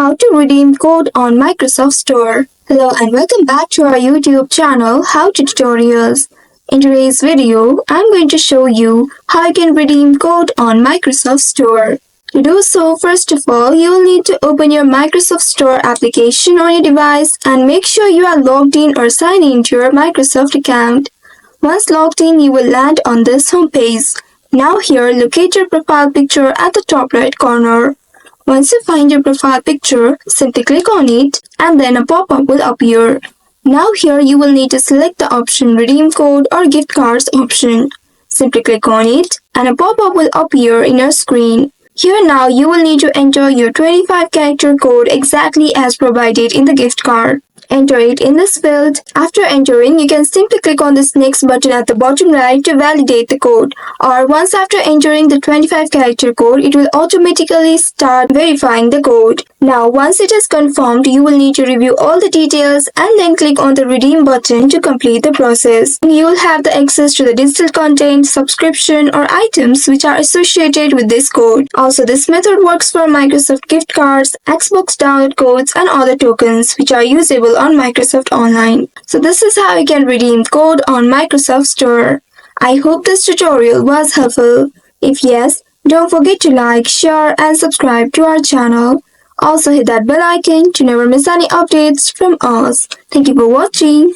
how to redeem code on Microsoft Store. Hello and welcome back to our YouTube channel How to Tutorials. In today's video, I'm going to show you how you can redeem code on Microsoft Store. To do so, first of all, you will need to open your Microsoft Store application on your device and make sure you are logged in or signed in to your Microsoft account. Once logged in, you will land on this homepage. Now here, locate your profile picture at the top right corner. Once you find your profile picture, simply click on it and then a pop-up will appear. Now here you will need to select the option Redeem Code or Gift Cards option. Simply click on it and a pop-up will appear in your screen. Here now you will need to enter your 25-character code exactly as provided in the gift card. Enter it in this field. After entering, you can simply click on this next button at the bottom right to validate the code. Or once after entering the 25-character code, it will automatically start verifying the code. Now once it is confirmed, you will need to review all the details and then click on the redeem button to complete the process. You will have the access to the digital content, subscription or items which are associated with this code. Also, this method works for Microsoft gift cards, Xbox download codes and other tokens which are usable on Microsoft Online. So this is how you can redeem code on Microsoft Store. I hope this tutorial was helpful. If yes, don't forget to like, share and subscribe to our channel. Also hit that bell icon to never miss any updates from us. Thank you for watching.